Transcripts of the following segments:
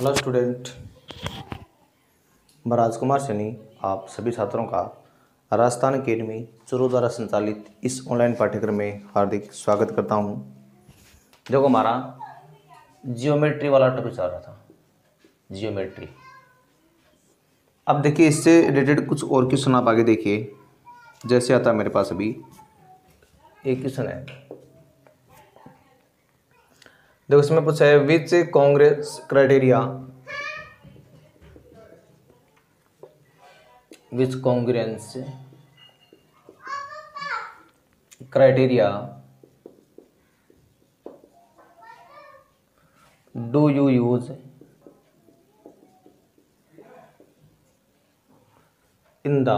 Hello student, मैं राजकुमार सैनी आप सभी छात्रों का राजस्थान अकेडमी चूरू द्वारा संचालित इस ऑनलाइन पाठ्यक्रम में हार्दिक स्वागत करता हूं। जो हमारा जियोमेट्री वाला टॉपिक चल रहा था, जियोमेट्री। अब देखिए, इससे रिलेटेड कुछ और क्वेश्चन आप आगे देखिए। जैसे आता है मेरे पास अभी एक क्वेश्चन है, देखो इसमें पूछा है which congress criteria which congress criteria do you use in the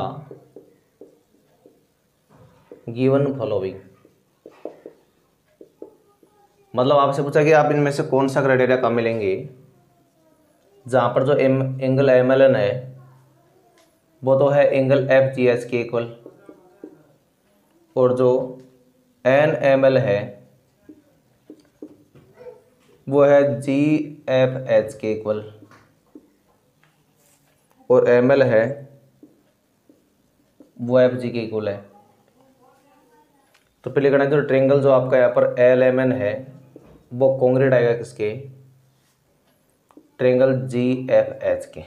given following. मतलब आपसे पूछा कि आप इनमें से कौन सा क्राइटेरिया कम मिलेंगे जहां पर जो एंगल एम एल एन है वो तो है एंगल एफ जी एच के इक्वल, और जो एन एम एल है वो है जी एफ एच के इक्वल, और एम एल है वो एफ जी के इक्वल है। तो पहले करना जो ट्रेंगल जो आपका यहाँ पर एल एम एन है वो कॉन्ग्रेट आएगा किसके, ट्रेंगल जी एफ एच के।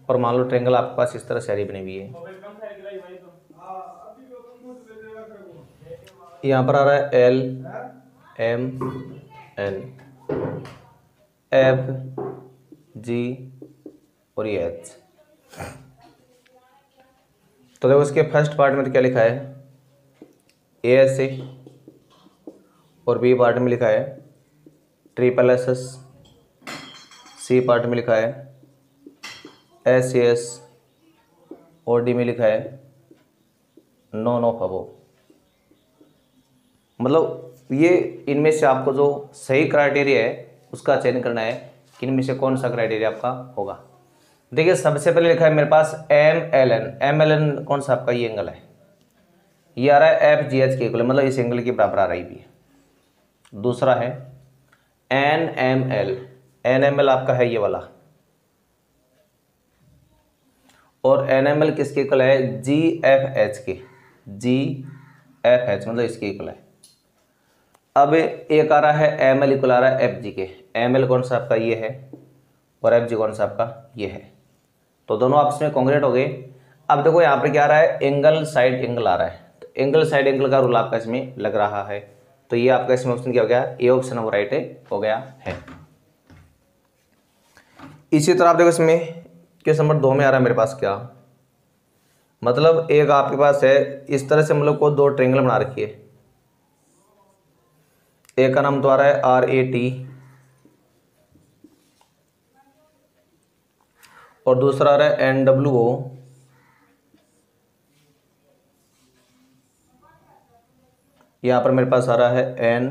और मान लो ट्रेंगल आपके पास इस तरह शैली बनी हुई है, यहाँ पर आ रहा है L M N F G और ये एच। तो देखो इसके फर्स्ट पार्ट में तो क्या लिखा है, ए एस ए, और बी पार्ट में लिखा है triple S S, C part में लिखा है एस एस, और डी में लिखा है नॉन ऑफ अबोव। मतलब ये इनमें से आपको जो सही क्राइटेरिया है उसका चयन करना है कि इनमें से कौन सा क्राइटेरिया आपका होगा। देखिए सबसे पहले लिखा है मेरे पास M L N. M L N कौन सा आपका ये एंगल है, ये आ रहा है एफ जी एच के इक्वल, मतलब इस एंगल के बराबर आ रही भी है। दूसरा है N M L, N M L आपका है ये वाला, और एन एम एल किसके इक्वल है, जी एफ एच के, जी एफ एच मतलब इसके इक्वल है। अब एक आ रहा है एम एल इक्वल आ रहा है एफ जी के, एम एल कौन सा आपका ये है और एफ जी कौन सा आपका ये है, तो दोनों आपस में कॉन्ग्रेट हो गए। अब देखो यहाँ पे क्या आ रहा है, एंगल साइड एंगल आ रहा है, तो एंगल साइड एंगल का रूल आपका इसमें लग रहा है। तो ये आपका इसमें ऑप्शन क्या हो गया, ए ऑप्शन वो राइट हो गया है। इसी तरह आप देखो इसमें क्वेश्चन नंबर 2 में आ रहा है मेरे पास क्या, मतलब एक आपके पास है इस तरह से, मतलब को दो ट्रेंगल बना रखी है, एक का नाम तो आ रहा है आर ए टी और दूसरा आ रहा है एन डब्ल्यू ओ। यहां पर मेरे पास आ रहा है एन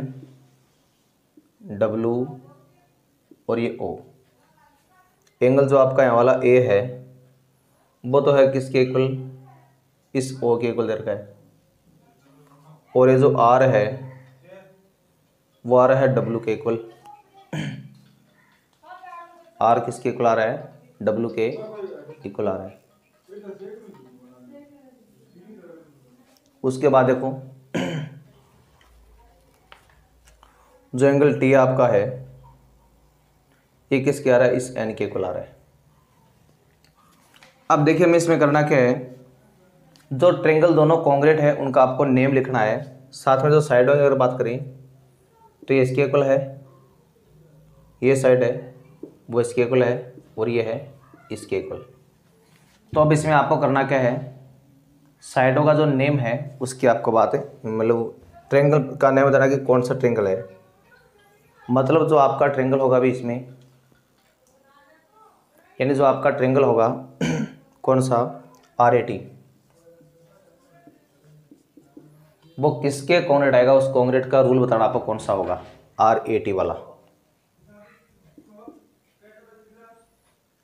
डब्ल्यू और ये ओ। एंगल जो आपका यहाँ वाला ए है वो तो है किसके इक्वल, इस ओ के इक्वल दे रखा है, और ये जो आर है वो आ रहा है डब्ल्यू के इक्वल। आर किसके इक्वल आ रहा है, डब्ल्यू के इक्वल आ रहा है। उसके बाद देखो जो एंगल टी आपका है ये किसके आ रहा है, इस एन के इक्वल आ रहा है। अब देखिए हमें इसमें करना क्या है, जो ट्रेंगल दोनों कॉन्ग्रेट है उनका आपको नेम लिखना है। साथ में जो साइडों की अगर बात करें तो ये इसके इक्वल है, ये साइड है वो इसके इक्वल है, और ये है इसके इक्वल। तो अब इसमें आपको करना क्या है, साइडों का जो नेम है उसकी आपको बात है, मतलब ट्रेंगल का नेम बताना कि कौन सा ट्रेंगल है। मतलब जो आपका ट्रेंगल होगा भी इसमें, यानी जो आपका ट्रेंगल होगा कौन सा, आर ए टी, वो किसके कॉन्ग्रेट आएगा, उस कॉन्ग्रेट का रूल बताना आपको कौन सा होगा, आर ए टी वाला।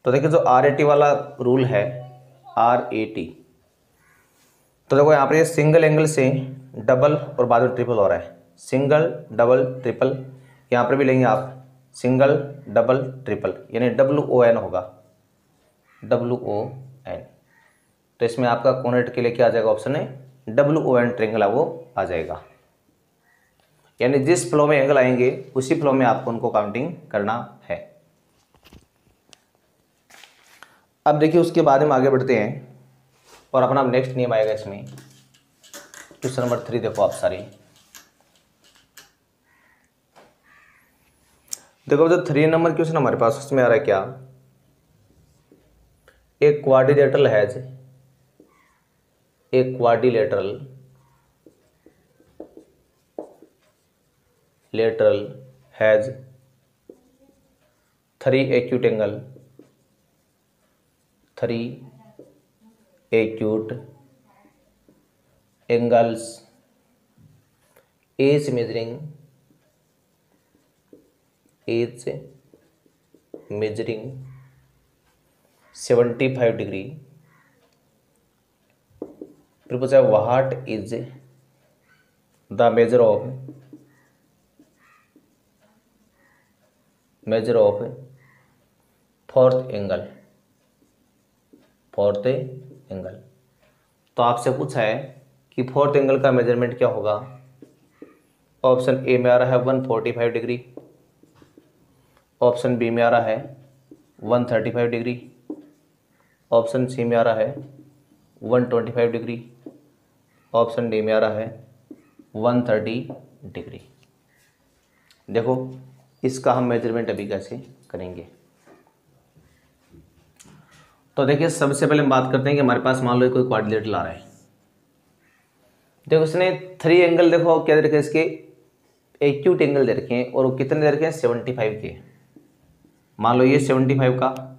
तो देखिए जो आर ए टी वाला रूल है, आर ए टी, तो देखो यहाँ पर ये सिंगल एंगल से डबल और बाद में ट्रिपल हो रहा है, सिंगल डबल ट्रिपल, यहाँ पर भी लेंगे आप सिंगल, डबल, ट्रिपल, यानी WON होगा, WON। तो इसमें आपका कोनेट के लिए क्या आ जाएगा, ऑप्शन है WON ट्रायंगल वो आ जाएगा। यानी जिस फ्लो में एंगल आएंगे उसी फ्लो में आपको उनको काउंटिंग करना है। अब देखिए उसके बाद हम आगे बढ़ते हैं और अपना नेक्स्ट नियम आएगा इसमें, क्वेश्चन नंबर 3 देखो आप सारी। देखो जो 3 नंबर क्वेश्चन हमारे पास उसमें आ रहा है क्या, एक क्वाड्रिलेटरल हैज, एक quadrilateral has 3 acute angle, 3 acute angles each measuring 75 degree। फिर पूछा what is the measure of fourth angle. तो आपसे पूछा है कि फोर्थ एंगल का मेजरमेंट क्या होगा। ऑप्शन ए में आ रहा है 145 डिग्री, ऑप्शन बी में आ रहा है 135 डिग्री, ऑप्शन सी में आ रहा है 125 डिग्री, ऑप्शन डी में आ रहा है 130 डिग्री। देखो इसका हम मेजरमेंट अभी कैसे करेंगे। तो देखिए सबसे पहले हम बात करते हैं कि हमारे पास मान लो कोई क्वाड्रिलेटरल आ रहा है। देखो उसने 3 एंगल, देखो क्या दे रखे इसके, एक्यूट एंगल दे रखे हैं और वो कितने दे रखे हैं, 75 के। मान लो ये 75 का,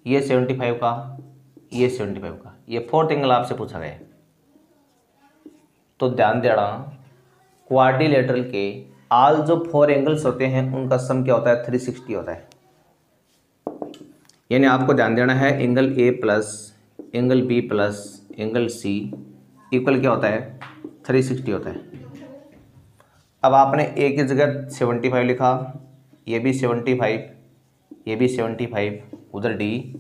ये 75 का, ये 75 का, ये फोर्थ एंगल आपसे पूछा गया है। तो ध्यान देना क्वाड्रिलेटरल के ऑल जो 4 एंगल्स होते हैं उनका सम क्या होता है, 360 होता है। यानी आपको ध्यान देना है angle A plus angle B plus angle C equal क्या होता है, 360 होता है। अब आपने ए की जगह 75 लिखा, ये भी 75, ये भी 75, उधर डी,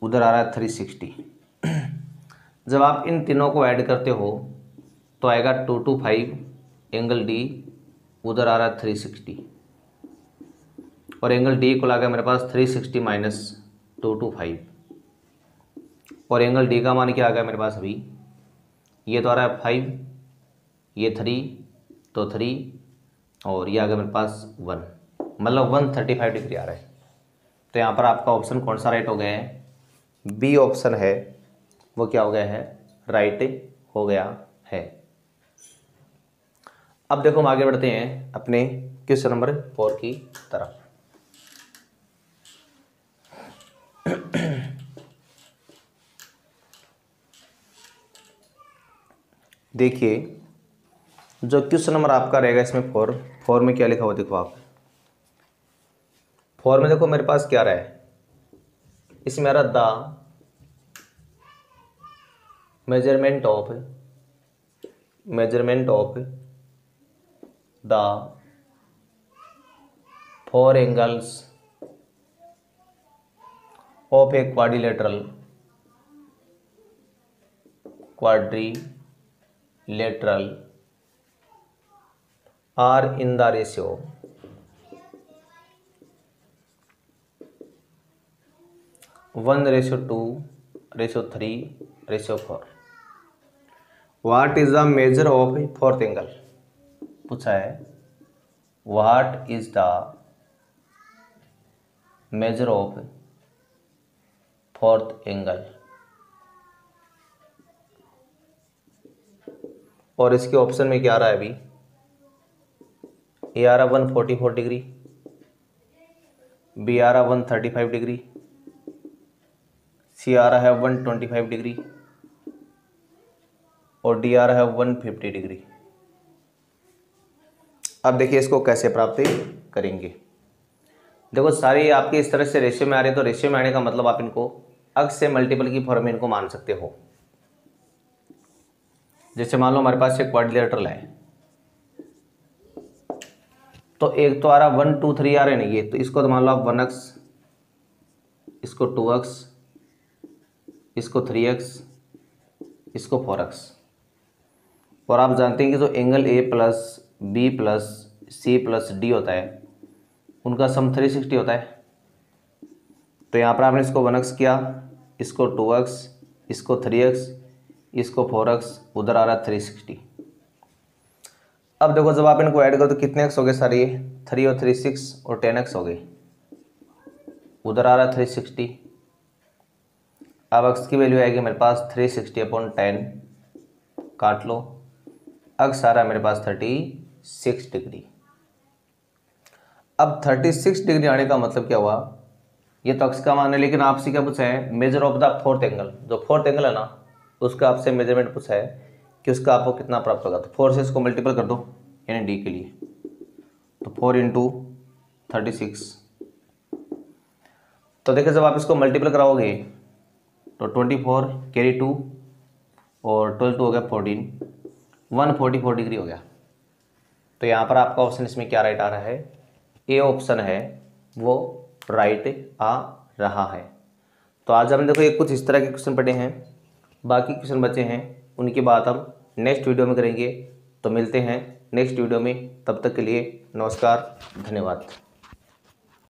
उधर आ रहा है 360। जब आप इन तीनों को ऐड करते हो तो आएगा 225, एंगल डी उधर आ रहा है 360, और एंगल डी को लगा मेरे पास 360 माइनस 225, और एंगल डी का मान क्या आ गया मेरे पास अभी, ये तो आ रहा है 5, ये 3 तो 3, और ये आ गया मेरे पास 1, मतलब 135 डिग्री आ रहा है। तो यहाँ पर आपका ऑप्शन कौन सा राइट हो गया है, बी ऑप्शन है वो क्या हो गया है, राइट हो गया है। अब देखो हम आगे बढ़ते हैं अपने क्वेश्चन नंबर 4 की तरफ। देखिए जो क्वेश्चन नंबर आपका रहेगा इसमें 4 में क्या लिखा हुआ देखो आप, 4 में देखो मेरे पास क्या रहा है, इसमें आ रहा the measurement of the 4 angles of a quadrilateral are in the ratio 1:2:3:4। What is the measure of fourth angle, पूछा है what is the measure of fourth angle, और इसके ऑप्शन में क्या आ रहा है अभी, ए आ रहा 144 डिग्री, बी आ रहा 135 डिग्री, सी आ रहा है 125 डिग्री, और डी आ रहा है 150 डिग्री। अब देखिए इसको कैसे प्राप्त करेंगे। देखो सारी आपकी इस तरह से रेशियो में आ रही है, तो रेशियो में आने का मतलब आप इनको अक्स से मल्टीपल की फॉर्म में इनको मान सकते हो। जैसे मान लो हमारे पास एक क्वाड्रिलेटरल है, तो एक तो आ रहा 1 2 3 आ रहे नहीं ये, तो इसको तो मान लो आप 1x, इसको 2x, इसको 3x, इसको 4x। और आप जानते हैं कि जो angle A plus B plus C plus D होता है उनका सम 360 होता है। तो यहाँ पर आपने इसको 1x किया, इसको 2x, इसको 3x, इसको 4x, उधर आ रहा है 360। अब देखो जब आप इनको ऐड करो तो कितने x हो गए सारे, ये 3 और 3 6 और 10x हो गए, उधर आ रहा है 360। अब x की वैल्यू आएगी मेरे पास 360/10, काट लो, x आ रहा है मेरे पास 36 डिग्री। अब 36 डिग्री आने का मतलब क्या हुआ, ये तो x का मान है, लेकिन आपसे क्या पूछा है, measure of the fourth angle. जो फोर्थ एंगल है ना उसका आपसे मेजरमेंट पूछा है कि उसका आपको कितना प्राप्त होगा। तो 4 से इसको मल्टीपल कर दो यानी d के लिए, तो 4 × 36। तो देखिए जब आप इसको मल्टीपल कराओगे तो 24 कैरी 2 और 12 2 हो गया 14, 144 डिग्री हो गया। तो यहाँ पर आपका ऑप्शन इसमें क्या राइट आ रहा है, ए ऑप्शन है वो राइट आ रहा है। तो आज हमने देखो ये कुछ इस तरह के क्वेश्चन पढ़े हैं, बाकी क्वेश्चन बचे हैं उनकी बात हम नेक्स्ट वीडियो में करेंगे। तो मिलते हैं नेक्स्ट वीडियो में, तब तक के लिए नमस्कार, धन्यवाद।